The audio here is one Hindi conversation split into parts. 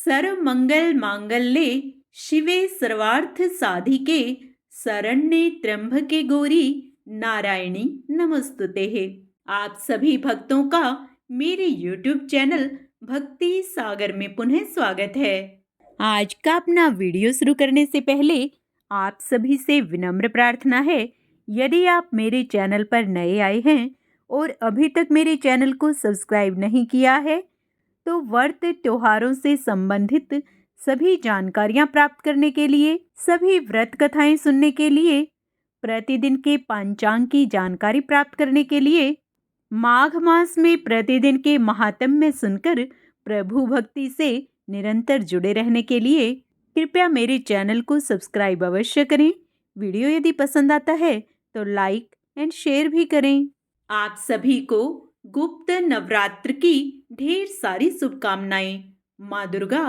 सर्वमंगल मांगल्ये शिवे सर्वार्थ साधिके शरण्ये त्र्यंबके गौरी नारायणी नमस्तुते है। आप सभी भक्तों का मेरे YouTube चैनल भक्ति सागर में पुनः स्वागत है। आज का अपना वीडियो शुरू करने से पहले आप सभी से विनम्र प्रार्थना है, यदि आप मेरे चैनल पर नए आए हैं और अभी तक मेरे चैनल को सब्सक्राइब नहीं किया है तो व्रत त्योहारों से संबंधित सभी जानकारियां प्राप्त करने के लिए, सभी व्रत कथाएं सुनने के लिए, प्रतिदिन के पंचांग की जानकारी प्राप्त करने के लिए, माघ मास में प्रतिदिन के महात्म्य सुनकर प्रभु भक्ति से निरंतर जुड़े रहने के लिए कृपया मेरे चैनल को सब्सक्राइब अवश्य करें। वीडियो यदि पसंद आता है तो लाइक एंड शेयर भी करें। आप सभी को गुप्त नवरात्र की ढेर सारी शुभकामनाएं। माँ दुर्गा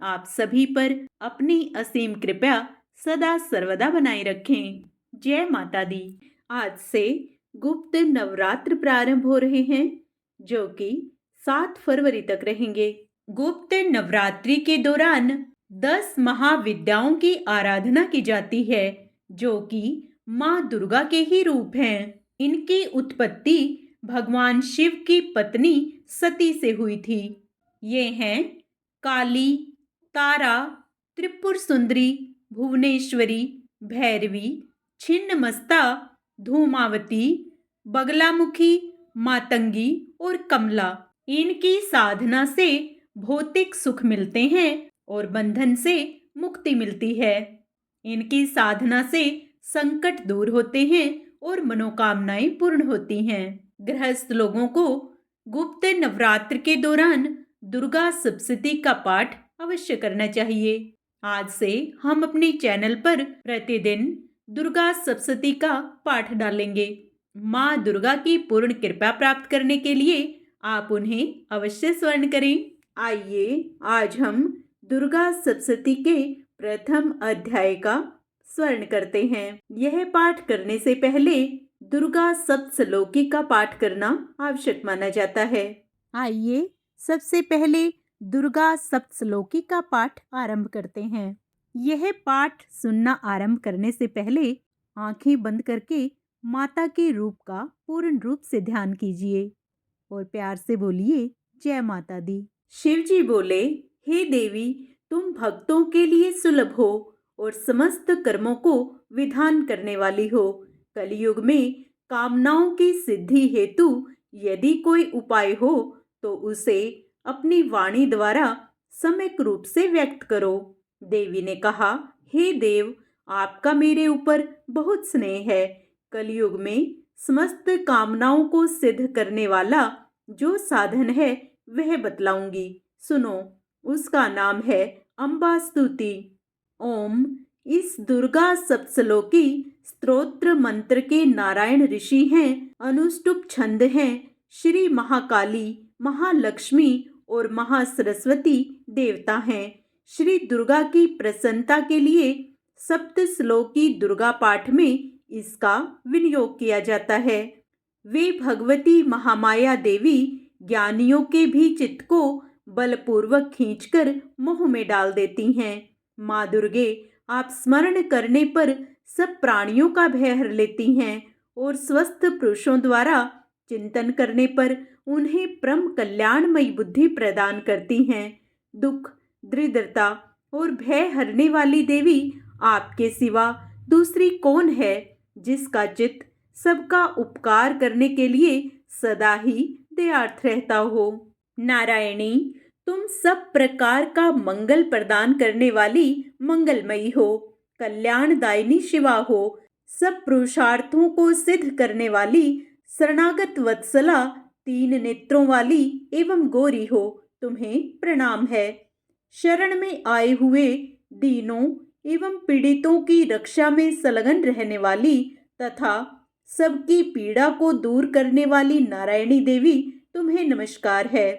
आप सभी पर अपनी असीम कृपा सदा सर्वदा बनाए रखें। जय माता दी। आज से गुप्त नवरात्र प्रारंभ हो रहे हैं जो कि 7 फरवरी तक रहेंगे। गुप्त नवरात्रि के दौरान 10 महाविद्याओं की आराधना की जाती है जो कि माँ दुर्गा के ही रूप हैं। इनकी उत्पत्ति भगवान शिव की पत्नी सती से हुई थी। ये हैं काली, तारा, त्रिपुर सुंदरी, भुवनेश्वरी, भैरवी, छिन्नमस्ता, धूमावती, बगलामुखी, मातंगी और कमला। इनकी साधना से भौतिक सुख मिलते हैं और बंधन से मुक्ति मिलती है। इनकी साधना से संकट दूर होते हैं और मनोकामनाएं पूर्ण होती हैं। गृहस्थ लोगों को गुप्त नवरात्र के दौरान दुर्गा सप्तशती का पाठ अवश्य करना चाहिए। आज से हम अपने चैनल पर प्रतिदिन दुर्गा सप्तशती का पाठ डालेंगे। माँ दुर्गा की पूर्ण कृपा प्राप्त करने के लिए आप उन्हें अवश्य स्मरण करें। आइए आज हम दुर्गा सप्तशती के प्रथम अध्याय का स्मरण करते हैं। यह पाठ करने से पहले दुर्गा सप्तश्लोकी का पाठ करना आवश्यक माना जाता है। आइए सबसे पहले दुर्गा सप्तश्लोकी का पाठ आरंभ करते हैं। यह पाठ सुनना आरंभ करने से पहले आंखें बंद करके माता के रूप का पूर्ण रूप से ध्यान कीजिए और प्यार से बोलिए जय माता दी। शिव जी बोले, हे देवी, तुम भक्तों के लिए सुलभ हो और समस्त कर्मों को विधान करने वाली हो। कलयुग में कामनाओं की सिद्धि हेतु यदि कोई उपाय हो तो उसे अपनी वाणी द्वारा सम्यक रूप से व्यक्त करो। देवी ने कहा, हे देव, आपका मेरे ऊपर बहुत स्नेह है। कलयुग में समस्त कामनाओं को सिद्ध करने वाला जो साधन है वह बतलाऊंगी, सुनो। उसका नाम है अम्बा स्तुति। ओम इस दुर्गा सप्तश्लोकी स्तोत्र मंत्र के नारायण ऋषि हैं, अनुष्टुप छंद हैं, श्री महाकाली, महालक्ष्मी और महासरस्वती देवता हैं। श्री दुर्गा की प्रसन्नता के लिए सप्तश्लोकी दुर्गा पाठ में इसका विनियोग किया जाता है। वे भगवती महामाया देवी ज्ञानियों के भी चित्त को बलपूर्वक खींचकर मोह में डाल देती हैं। माँ दुर्गे आप स्मरण करने पर सब प्राणियों का भय हर लेती हैं और स्वस्थ पुरुषों द्वारा चिंतन करने पर उन्हें परम कल्याणमयी बुद्धि प्रदान करती हैं। दुख, दरिद्रता और भय हरने वाली देवी आपके सिवा दूसरी कौन है जिसका चित्त सबका उपकार करने के लिए सदा ही दयार्थ रहता हो। नारायणी, तुम सब प्रकार का मंगल प्रदान करने वाली मंगलमयी हो, कल्याणदायिनी शिवा हो, सब पुरुषार्थों को सिद्ध करने वाली शरणागत वत्सला, 3 नेत्रों वाली एवं गौरी हो, तुम्हें प्रणाम है। शरण में आए हुए दीनों एवं पीड़ितों की रक्षा में संलग्न रहने वाली तथा सबकी पीड़ा को दूर करने वाली नारायणी देवी तुम्हें नमस्कार है।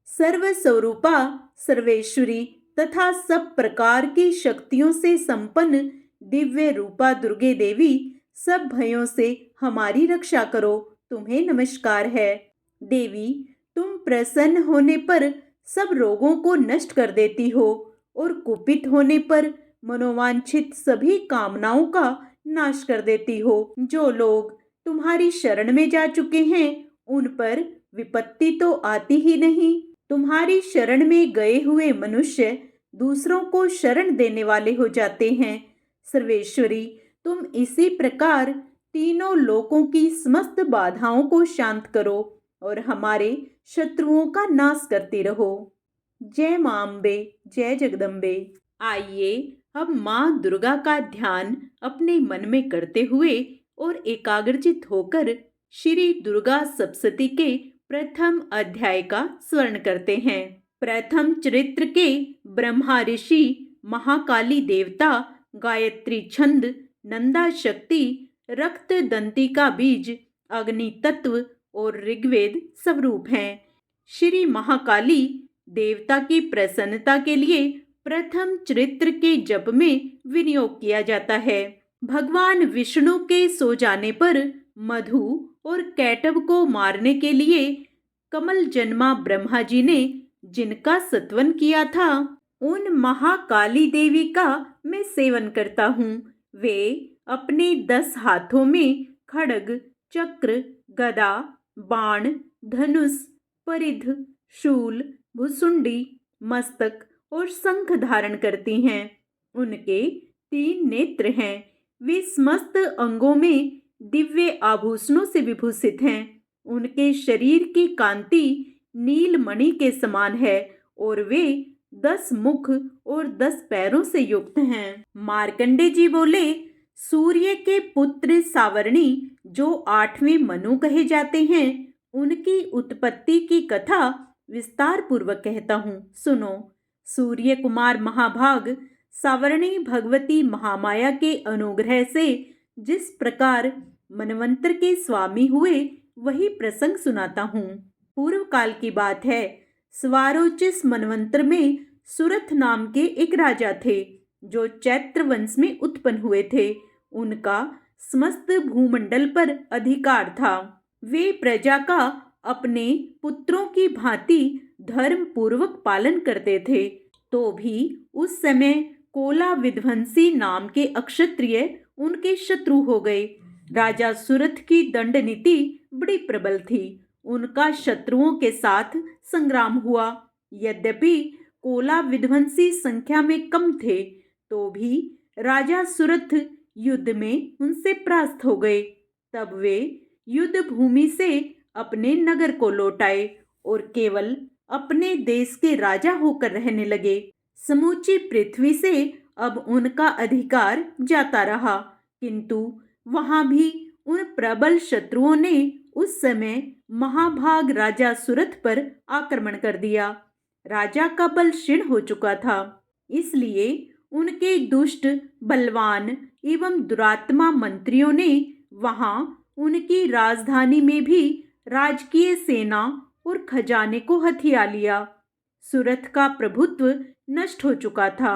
सर्वस्वरूपा, सर्वेश्वरी तथा सब प्रकार की शक्तियों से संपन्न दिव्य रूपा दुर्गे देवी, सब भयों से हमारी रक्षा करो, तुम्हें नमस्कार है। देवी, तुम प्रसन्न होने पर सब रोगों को नष्ट कर देती हो और कुपित होने पर मनोवांछित सभी कामनाओं का नाश कर देती हो। जो लोग तुम्हारी शरण में जा चुके हैं उन पर विपत्ति तो आती ही नहीं। तुम्हारी शरण में गए हुए मनुष्य दूसरों को शरण देने वाले हो जाते हैं। सर्वेश्वरी, तुम इसी प्रकार तीनों लोकों की समस्त बाधाओं को शांत करो और हमारे शत्रुओं का नाश करती रहो। जय मां अम्बे, जय जगदम्बे। आइए अब मां दुर्गा का ध्यान अपने मन में करते हुए और एकाग्रचित होकर श्री दुर्गा सप्तशती के प्रथम अध्याय का स्मरण करते हैं। प्रथम चरित्र के ब्रह्मा ऋषि, महाकाली देवता, गायत्री छंद, नंदा शक्ति, रक्त दंती का बीज, अग्नि तत्व और ऋग्वेद स्वरूप हैं। श्री महाकाली देवता की प्रसन्नता के लिए प्रथम चरित्र के जप में विनियोग किया जाता है। भगवान विष्णु के सो जाने पर मधु और कैटभ को मारने के लिए कमल जन्मा ब्रह्मा जी ने जिनका सत्वन किया था, उन महाकाली देवी का मैं सेवन करता हूँ। वे अपने 10 हाथों में खड्ग, चक्र, गदा, बाण, धनुष, परिध, शूल, भुसुंडी, मस्तक और शंख धारण करती हैं। उनके 3 नेत्र हैं। वे समस्त अंगों में दिव्य आभूषणों से विभूषित हैं। उनके शरीर की कांति नीलमणि के समान है और वे 10 मुख और 10 पैरों से युक्त हैं। मार्कंडे जी बोले, सूर्य के पुत्र सावर्णी जो 8वें मनु कहे जाते हैं, उनकी उत्पत्ति की कथा विस्तार पूर्वक कहता हूँ, सुनो। सूर्य कुमार महाभाग सावर्णी भगवती महामाया के अनुग्रह से जिस प्रकार मनवंतर के स्वामी हुए वही प्रसंग सुनाता हूँ। पूर्व काल की बात है। स्वारोचिस मनवंतर में सुरथ नाम के एक राजा थे जो चैत्र वंश में उत्पन्न हुए थे। उनका समस्त भूमंडल पर अधिकार था। वे प्रजा का अपने पुत्रों की भांति धर्म पूर्वक पालन करते थे। तो भी उस समय कोला विध्वंसी नाम के अक्षत्रिय उनके शत्रु हो गए। राजा सुरथ की दंड नीति बड़ी प्रबल थी। उनका शत्रुओं के साथ संग्राम हुआ। यद्यपि कोला विध्वंसी संख्या में कम थे तो भी राजा सुरथ युद्ध में उनसे परास्त हो गए। तब वे युद्ध भूमि से अपने नगर को लौट आए और केवल अपने देश के राजा होकर रहने लगे। समूची पृथ्वी से अब उनका अधिकार जाता रहा, किंतु वहां भी उन प्रबल शत्रुओं ने उस समय महाभाग राजा सुरथ पर आक्रमण कर दिया। राजा का बल क्षीण हो चुका था, इसलिए उनके दुष्ट, बलवान एवं दुरात्मा मंत्रियों ने वहां उनकी राजधानी में भी राजकीय सेना और खजाने को हथिया लिया। सुरथ का प्रभुत्व नष्ट हो चुका था,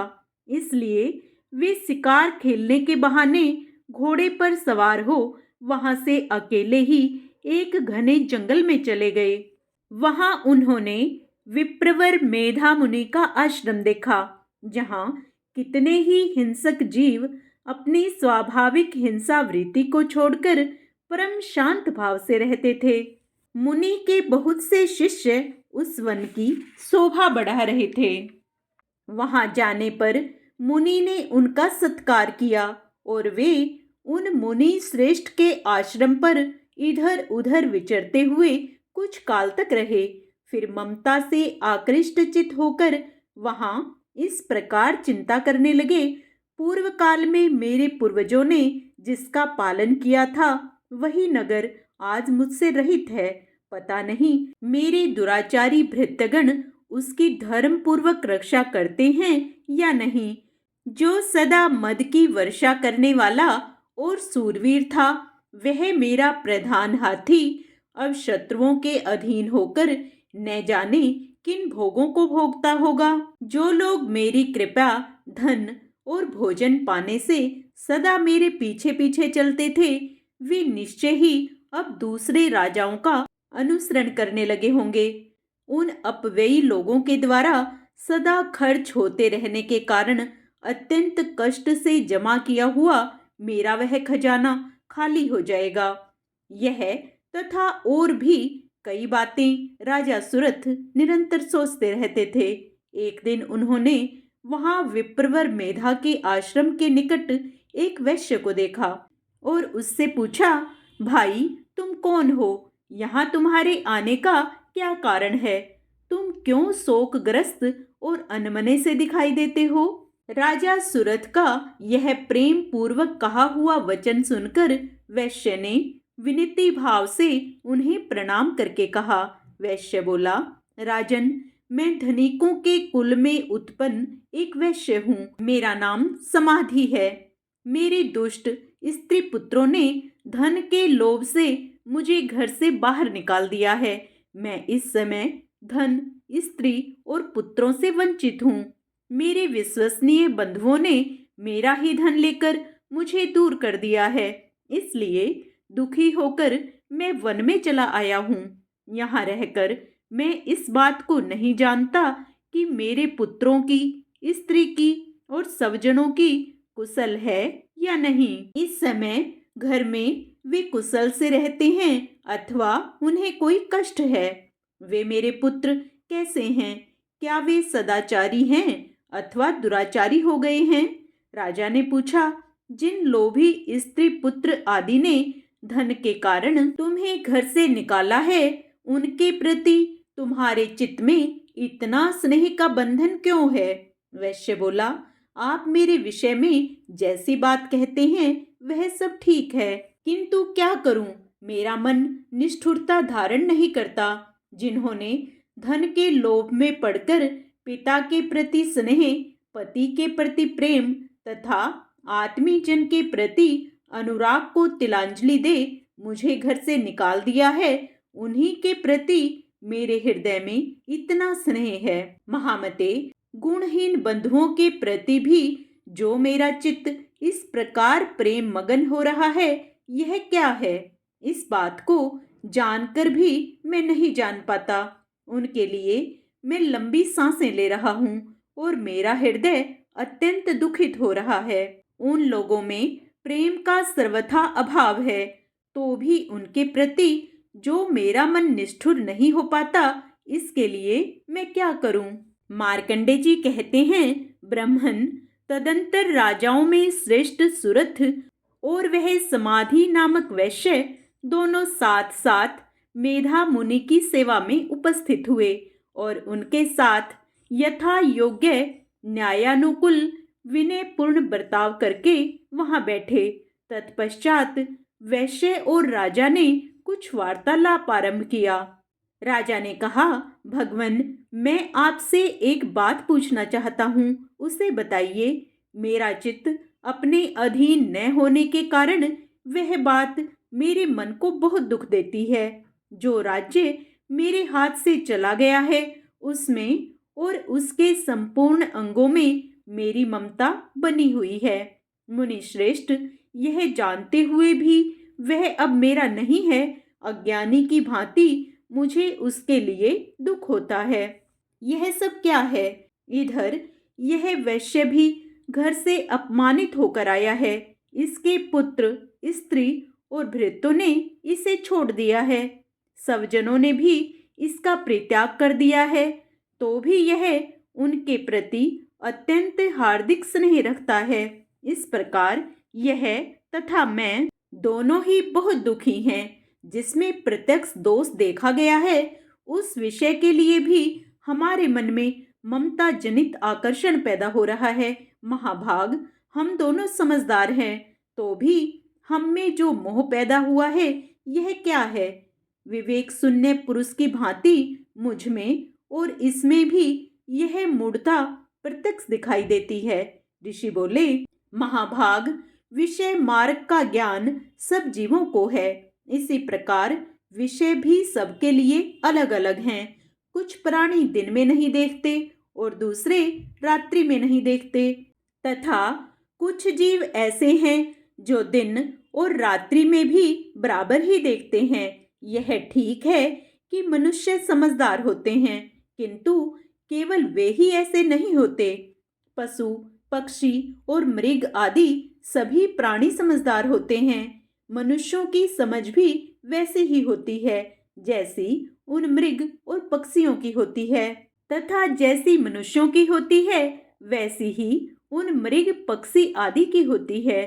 इसलिए वे शिकार खेलने के बहाने घोड़े पर सवार हो वहां से अकेले ही एक घने जंगल में चले गए। वहां उन्होंने विप्रवर मेधा मुनि का आश्रम देखा, जहां कितने ही हिंसक जीव अपनी स्वाभाविक हिंसा वृत्ति को छोड़कर परम शांत भाव से रहते थे। मुनि के बहुत से शिष्य उस वन की शोभा बढ़ा रहे थे। वहां जाने पर मुनि ने उनका सत्कार किया और वे उन मुनि श्रेष्ठ के आश्रम पर इधर उधर विचरते हुए कुछ काल तक रहे। फिर ममता से आकृष्ट चित होकर वहां इस प्रकार चिंता करने लगे, पूर्व काल में मेरे पूर्वजों ने जिसका पालन किया था वही नगर आज मुझसे रहित है। पता नहीं मेरे दुराचारी भृत्यगण उसकी धर्म पूर्वक रक्षा करते हैं या नहीं। जो सदा मद की वर्षा करने वाला और सूरवीर था, वह मेरा प्रधान हाथी अब शत्रुओं के अधीन होकर न जाने किन भोगों को भोगता होगा। जो लोग मेरी कृपा, धन और भोजन पाने से सदा मेरे पीछे पीछे चलते थे, वे निश्चय ही अब दूसरे राजाओं का अनुसरण करने लगे होंगे। उन अपव्ययी लोगों के द्वारा सदा खर्च होते रहने के कारण अत्यंत कष्ट से जमा किया हुआ मेरा वह खजाना खाली हो जाएगा। यह तथा और भी कई बातें राजा सुरथ निरंतर सोचते रहते थे। एक दिन उन्होंने वहां विप्रवर मेधा के आश्रम के निकट एक वैश्य को देखा और उससे पूछा, भाई तुम कौन हो? यहाँ तुम्हारे आने का क्या कारण है? तुम क्यों शोकग्रस्त और अनमने से दिखाई देते हो? राजा सुरथ का यह प्रेम पूर्वक कहा हुआ वचन सुनकर वैश्य ने विनीति भाव से उन्हें प्रणाम करके कहा। वैश्य बोला, राजन, मैं धनिकों के कुल में उत्पन्न एक वैश्य हूँ। मेरा नाम समाधि है। मेरे दुष्ट स्त्री पुत्रों ने धन के लोभ से मुझे घर से बाहर निकाल दिया है। मैं इस समय धन, स्त्री और पुत्रों से वंचित हूँ। मेरे विश्वसनीय बंधुओं ने मेरा ही धन लेकर मुझे दूर कर दिया है। इसलिए दुखी होकर मैं वन में चला आया हूँ। यहाँ रहकर मैं इस बात को नहीं जानता कि मेरे पुत्रों की, स्त्री की और स्वजनों की कुशल है या नहीं। इस समय घर में वे कुशल से रहते हैं अथवा उन्हें कोई कष्ट है। वे मेरे पुत्र कैसे हैं? क्या वे सदाचारी हैं अथवा दुराचारी हो गए हैं? राजा ने पूछा। जिन लोभी स्त्री पुत्र आदि ने धन के कारण तुम्हें घर से निकाला है, उनके प्रति तुम्हारे चित्त में इतना स्नेह का बंधन क्यों है? वैश्य बोला, आप मेरे विषय में जैसी बात कहते हैं वह सब ठीक है, किंतु क्या करूं? मेरा मन निष्ठुरता धारण नहीं करता। जिन्होंने धन के लोभ में पड़कर पिता के प्रति स्नेह, पति के प्रति प्रेम तथा आत्मीजन के प्रति अनुराग को तिलांजलि दे मुझे घर से निकाल दिया है, उन्हीं के प्रति मेरे हृदय में इतना स्नेह है। महामते, गुणहीन बंधुओं के प्रति भी जो मेरा चित्त इस प्रकार प्रेम मगन हो रहा है, यह क्या है? इस बात को जानकर भी मैं नहीं जान पाता। उनके लिए मैं लंबी सांसें ले रहा हूँ और मेरा हृदय अत्यंत दुखित हो रहा है। उन लोगों में प्रेम का सर्वथा अभाव है, तो भी उनके प्रति जो मेरा मन निष्ठुर नहीं हो पाता, इसके लिए मैं क्या करूं? मार्कंडे जी कहते हैं, ब्रह्मन तदंतर राजाओं में श्रेष्ठ सुरथ और वह समाधि नामक वैश्य दोनों साथ साथ मेधा मुनि की सेवा में उपस्थित हुए और उनके साथ यथा योग्य न्यायानुकूल विनय पूर्ण बर्ताव करके वहां बैठे। तत्पश्चात वैश्य और राजा ने कुछ वार्तालाप आरंभ किया। राजा ने कहा, भगवन, मैं आपसे एक बात पूछना चाहता हूँ, उसे बताइए। मेरा चित्त अपने अधीन न होने के कारण वह बात मेरे मन को बहुत दुख देती है। जो राज्य मेरे हाथ से चला गया है, उसमें और उसके संपूर्ण अंगों में मेरी ममता बनी हुई है। मुनि श्रेष्ठ, यह जानते हुए भी वह अब मेरा नहीं है, अज्ञानी की भांति मुझे उसके लिए दुख होता है। यह सब क्या है? इधर यह वैश्य भी घर से अपमानित होकर आया है। इसके पुत्र, स्त्री और भृत्यों ने इसे छोड़ दिया है। स्वजनों ने भी इसका परित्याग कर दिया है, तो भी यह उनके प्रति अत्यंत हार्दिक स्नेह रखता है। इस प्रकार यह तथा मैं दोनों ही बहुत दुखी हैं। जिसमें प्रत्यक्ष दोष देखा गया है, उस विषय के लिए भी हमारे मन में ममता जनित आकर्षण पैदा हो रहा है। महाभाग, हम दोनों समझदार हैं, तो भी हम में जो मोह पैदा हुआ है, यह क्या है? विवेक शून्य पुरुष की भांति मुझ में और इसमें भी यह मूढ़ता प्रत्यक्ष दिखाई देती है। ऋषि बोले, महाभाग, विषय मार्ग का ज्ञान सब जीवों को है। इसी प्रकार विषय भी सबके लिए अलग अलग हैं। कुछ प्राणी दिन में नहीं देखते और दूसरे रात्रि में नहीं देखते, तथा कुछ जीव ऐसे हैं जो दिन और रात्रि में भी बराबर ही देखते हैं। यह ठीक है कि मनुष्य समझदार होते हैं, किंतु केवल वे ही ऐसे नहीं होते। पशु, पक्षी और मृग आदि सभी प्राणी समझदार होते हैं। मनुष्यों की समझ भी वैसी ही होती है जैसी उन मृग और पक्षियों की होती है, तथा जैसी मनुष्यों की होती है वैसी ही उन मृग पक्षी आदि की होती है।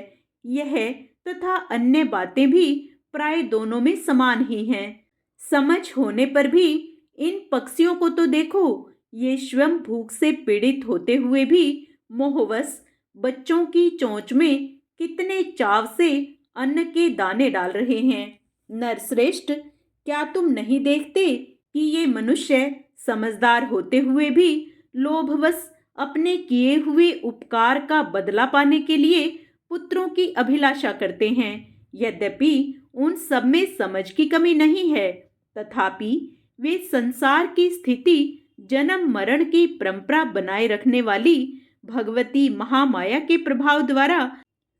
यह तथा अन्य बातें भी प्राय दोनों में समान ही हैं। समझ होने पर भी इन पक्षियों को तो देखो, ये स्वयं भूख से पीड़ित होते हुए भी मोहवश बच्चों की चोंच में कितने चाव से अन्न के दाने डाल रहे हैं। नरश्रेष्ठ, क्या तुम नहीं देखते कि ये मनुष्य समझदार होते हुए भी लोभवश अपने किए हुए उपकार का बदला पाने के लिए पुत्रों की अभिलाषा करते हैं। यद्यपि उन सब में समझ की कमी नहीं है, तथापि वे संसार की स्थिति, जन्म मरण की परंपरा बनाए रखने वाली भगवती महामाया के प्रभाव द्वारा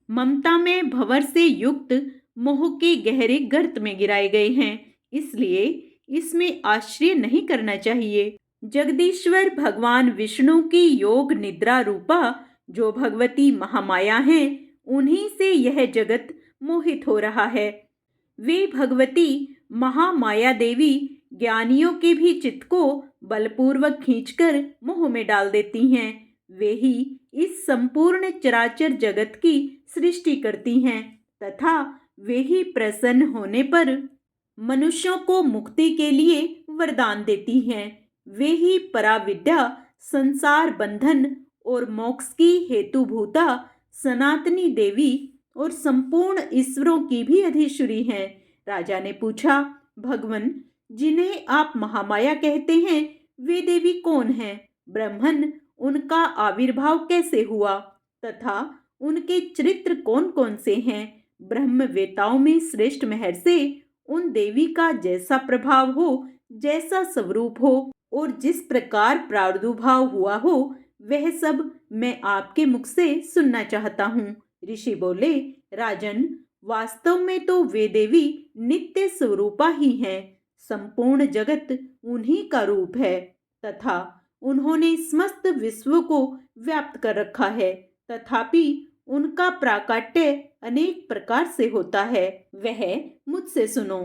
ममता में भंवर से युक्त मोह के गहरे गर्त में गिराए गए हैं। इसलिए इसमें आश्चर्य नहीं करना चाहिए। जगदीश्वर भगवान विष्णु की योग निद्रा रूपा जो भगवती महामाया हैं, उन्हीं से यह जगत मोहित हो रहा है। वे भगवती महामाया देवी ज्ञानियों के भी चित्त को बलपूर्वक खींचकर मोह में डाल देती हैं। वे ही इस संपूर्ण चराचर जगत की सृष्टि करती हैं, तथा वे ही प्रसन्न होने पर मनुष्यों को मुक्ति के लिए वरदान देती हैं। वे ही पराविद्या, संसार बंधन और मोक्ष की हेतुभूता सनातनी देवी और संपूर्ण ईश्वरों की भी अधीश्वरी हैं। राजा ने पूछा, भगवन, जिन्हें आप महामाया कहते हैं, वे देवी कौन हैं? ब्रह्मन, उनका आविर्भाव कैसे हुआ तथा उनके चरित्र कौन कौन से हैं? ब्रह्मवेताओं में श्रेष्ठ महर्षि उन देवी का जैसा प्रभाव हो, जैसा स्वरूप हो और जिस प्रकार प्रादुर्भाव हुआ हो, वह सब मैं आपके मुख से सुनना चाहता हूँ। ऋषि बोले, राजन, वास्तव में तो वे देवी नित्य स्वरूपा ही हैं। संपूर्ण जगत उन्हीं का रूप है तथा उन्होंने समस्त विश्व को व्याप्त कर रखा है। तथापि उनका प्राकट्य अनेक प्रकार से होता है। वह मुझसे सुनो।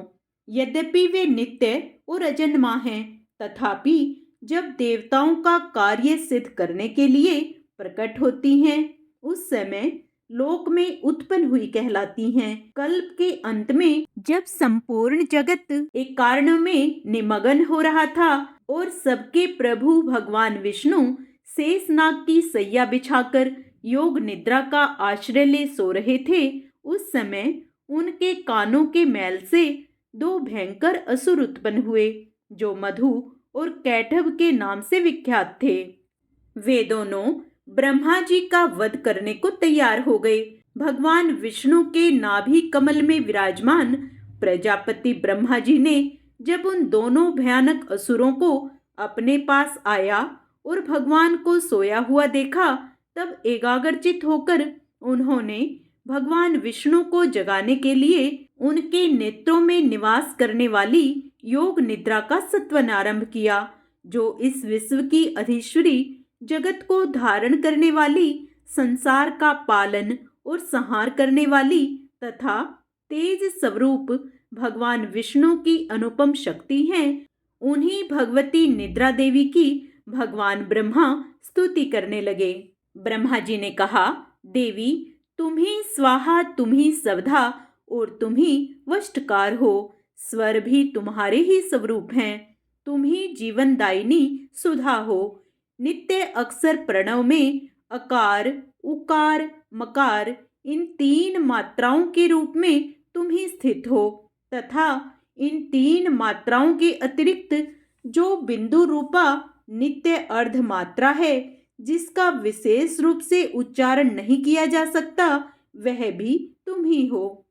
यद्यपि वे नित्य और अजन्मा हैं, तथापि जब देवताओं का कार्य सिद्ध करने के लिए प्रकट होती हैं, उस समय लोक में उत्पन्न हुई कहलाती हैं। कल्प के अंत में जब संपूर्ण जगत एक कारण में निमग्न हो रहा था और सबके प्रभु भगवान विष्णु शेषनाग की सैया बिछाकर योग निद्रा का आश्रय ले सो रहे थे, उस समय उनके कानों के मैल से दो भयंकर असुर उत्पन्न हुए, जो मधु और कैटभ के नाम से विख्यात थे। वे दोनों ब्रह्मा जी का वध करने को तैयार हो गए। भगवान विष्णु के नाभि कमल में विराजमान प्रजापति ब्रह्मा जी ने जब उन दोनों भयानक असुरों को अपने पास आया और भगवान को सोया हुआ देखा, तब एकाग्रचित होकर उन्होंने भगवान विष्णु को जगाने के लिए उनके नेत्रों में निवास करने वाली योग निद्रा का सत्वन आरंभ किया, जो इस विश्व की अधीश्वरी, जगत को धारण करने वाली, संसार का पालन और संहार करने वाली तथा तेज स्वरूप भगवान विष्णु की अनुपम शक्ति हैं। उन्हीं भगवती निद्रा देवी की भगवान ब्रह्मा स्तुति करने लगे। ब्रह्मा जी ने कहा, देवी, तुम ही स्वाहा, तुम ही स्वधा और तुम ही वष्टकार हो। स्वर भी तुम्हारे ही स्वरूप हैं। तुम ही जीवनदायिनी सुधा हो। नित्य अक्षर प्रणव में अकार, उकार, मकार इन तीन मात्राओं के रूप में तुम ही स्थित हो तथा इन तीन मात्राओं के अतिरिक्त जो बिंदु रूपा नित्य अर्ध मात्रा है, जिसका विशेष रूप से उच्चारण नहीं किया जा सकता, वह भी तुम ही हो।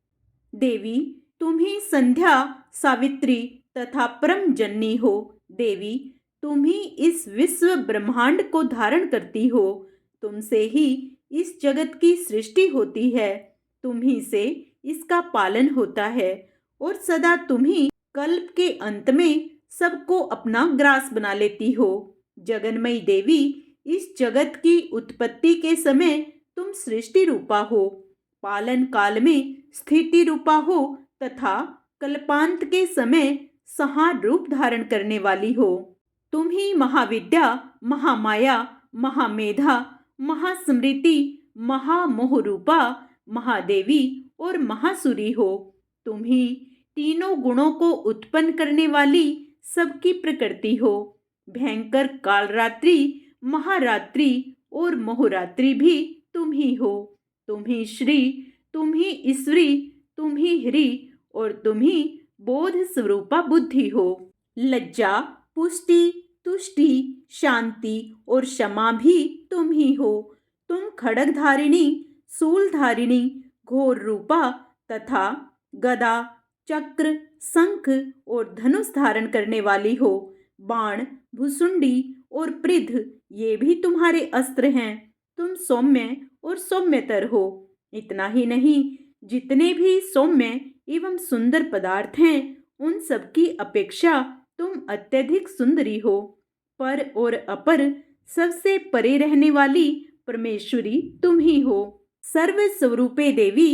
देवी, तुम ही संध्या, सावित्री तथा परम जननी हो। देवी, तुम ही इस विश्व ब्रह्मांड को धारण करती हो। तुमसे ही इस जगत की सृष्टि होती है। तुम ही से इसका पालन होता है और सदा तुम ही कल्प के अंत में सबको अपना ग्रास बना लेती हो। जगन्मयी देवी, इस जगत की उत्पत्ति के समय तुम सृष्टि रूपा हो, पालन काल में स्थिति रूपा हो तथा कल्पांत के समय संहार रूप धारण करने वाली हो। तुम ही महाविद्या, महामाया, महामेधा, महास्मृति, महामोह रूपा, महादेवी और महासुरी हो। तुम ही तीनों गुणों को उत्पन्न करने वाली सबकी प्रकृति हो। भयंकर कालरात्रि, महारात्रि और मोहरात्रि भी तुम ही हो। तुम ही श्री, तुम ही ईश्वरी, तुम ही हरि और तुम ही बोध स्वरूपा बुद्धि हो। लज्जा, पुष्टि, तुष्टि, शांति और क्षमा भी तुम ही हो। तुम खड्ग धारिणी, शूल धारिणी, घोर रूपा तथा गदा, चक्र, शंख और धनुष धारण करने वाली हो। बाण, भुसुंडी और पृथ ये भी तुम्हारे अस्त्र हैं। तुम सौम्य और सौम्यतर हो। इतना ही नहीं, जितने भी सौम्य एवं सुंदर पदार्थ हैं उन सबकी अपेक्षा तुम अत्यधिक सुंदरी हो। पर और अपर सबसे परे रहने वाली परमेश्वरी तुम ही हो। सर्व स्वरूपे देवी,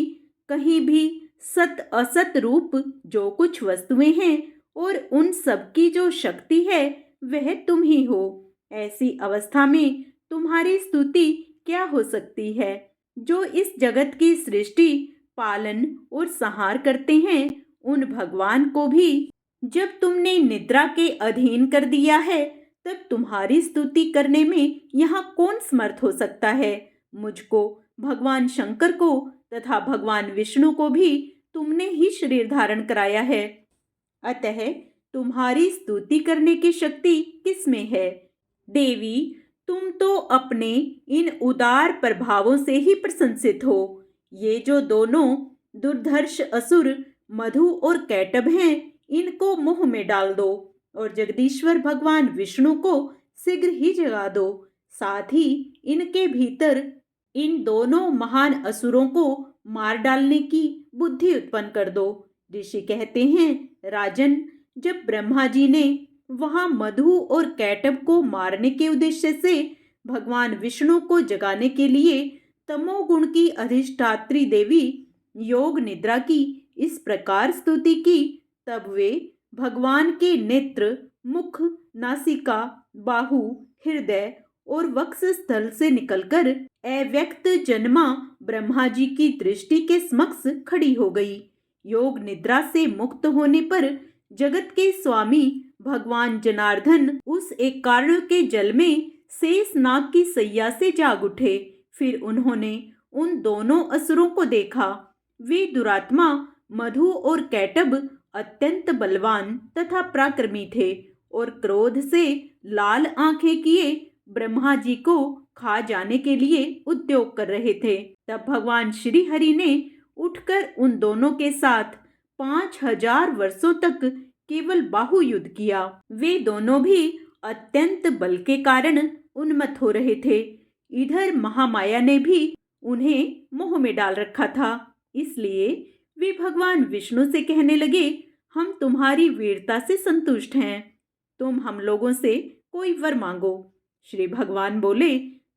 कहीं भी सत असत रूप जो कुछ वस्तुएं हैं और उन सब की जो शक्ति है वह तुम ही हो। ऐसी अवस्था में तुम्हारी स्तुति क्या हो सकती है? जो इस जगत की सृष्टि, पालन और संहार करते हैं उन भगवान को भी जब तुमने निद्रा के अधीन कर दिया है तब तुम्हारी स्तुति करने में यहाँ कौन समर्थ हो सकता है? मुझको, भगवान शंकर को तथा भगवान विष्णु को भी तुमने ही शरीर धारण कराया है, अतः तुम्हारी स्तुति करने की शक्ति किसमें है? देवी, तुम तो अपने इन उदार प्रभावों से ही प्रशंसित हो। ये जो दोनों दुर्धर्ष असुर मधु और कैटभ हैं इनको मुंह में डाल दो और जगदीश्वर भगवान विष्णु को शीघ्र ही जगा दो। साथ ही इनके भीतर इन दोनों महान असुरों को मार डालने की बुद्धि उत्पन्न कर दो। ऋषि कहते हैं, राजन, जब ब्रह्मा जी ने वहां मधु और कैटभ को मारने के उद्देश्य से भगवान विष्णु को जगाने के लिए तमोगुण की अधिष्ठात्री देवी योग निद्रा की इस प्रकार स्तुति की, तब वे भगवान के नेत्र, मुख, नासिका, बाहु, हृदय और वक्ष स्थल से निकलकर अव्यक्त जन्मा ब्रह्मा जी की दृष्टि के समक्ष खड़ी हो गई। योग निद्रा से मुक्त होने पर जगत के स्वामी भगवान जनार्दन उस एकारण के जल में शेष नाग की सैया से जाग उठे। फिर उन्होंने उन दोनों असुरों को देखा। वे दुरात्मा मधु और कैटभ अत्यंत बलवान तथा पराक्रमी थे और क्रोध से लाल आंखें किए ब्रह्मा जी को खा जाने के लिए उद्योग कर रहे थे। तब भगवान श्री हरि ने उठकर उन दोनों के साथ 5000 वर्षों तक केवल बाहु युद्ध किया। वे दोनों भी अत्यंत बल के कारण उन्मत्त हो रहे थे। इधर महामाया ने भी उन्हें मोह में डाल रखा था। इसलिए वे भगवान विष्णु से कहने लगे, हम तुम्हारी वीरता से संतुष्ट हैं, तुम हम लोगों से कोई वर मांगो। श्री भगवान बोले,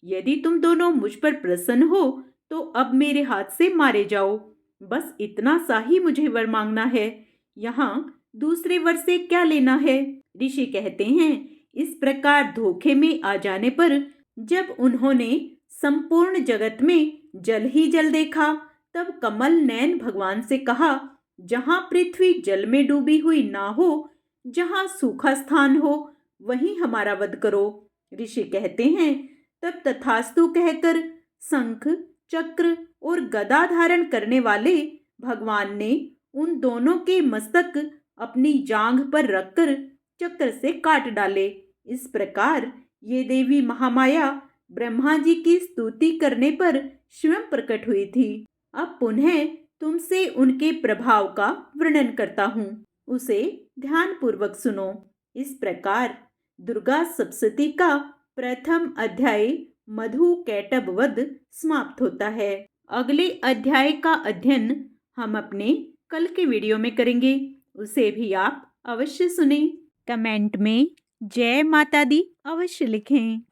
यदि तुम दोनों मुझ पर प्रसन्न हो तो अब मेरे हाथ से मारे जाओ। बस इतना सा ही मुझे वर मांगना है, यहाँ दूसरे वर से क्या लेना है। ऋषि कहते हैं, इस प्रकार धोखे में आ जाने पर जब उन्होंने संपूर्ण जगत में जल ही जल देखा तब कमल नयन भगवान से कहा, जहाँ पृथ्वी जल में डूबी हुई ना हो, जहाँ सूखा स्थान हो, वहीं हमारा वध करो। ऋषि कहते हैं, तब तथास्तु कहकर शंख, चक्र और गदा धारण करने वाले भगवान ने उन दोनों के मस्तक अपनी जांघ पर रखकर चक्र से काट डाले। इस प्रकार ये देवी महामाया ब्रह्मा जी की स्तुति करने पर स्वयं प्रकट हुई थी। अब पुनः तुमसे उनके प्रभाव का वर्णन करता हूँ, उसे ध्यान पूर्वक सुनो। इस प्रकार दुर्गा सप्तशती का प्रथम अध्याय मधु कैटभ वध समाप्त होता है। अगले अध्याय का अध्ययन हम अपने कल के वीडियो में करेंगे, उसे भी आप अवश्य सुनें। कमेंट में जय माता दी अवश्य लिखें।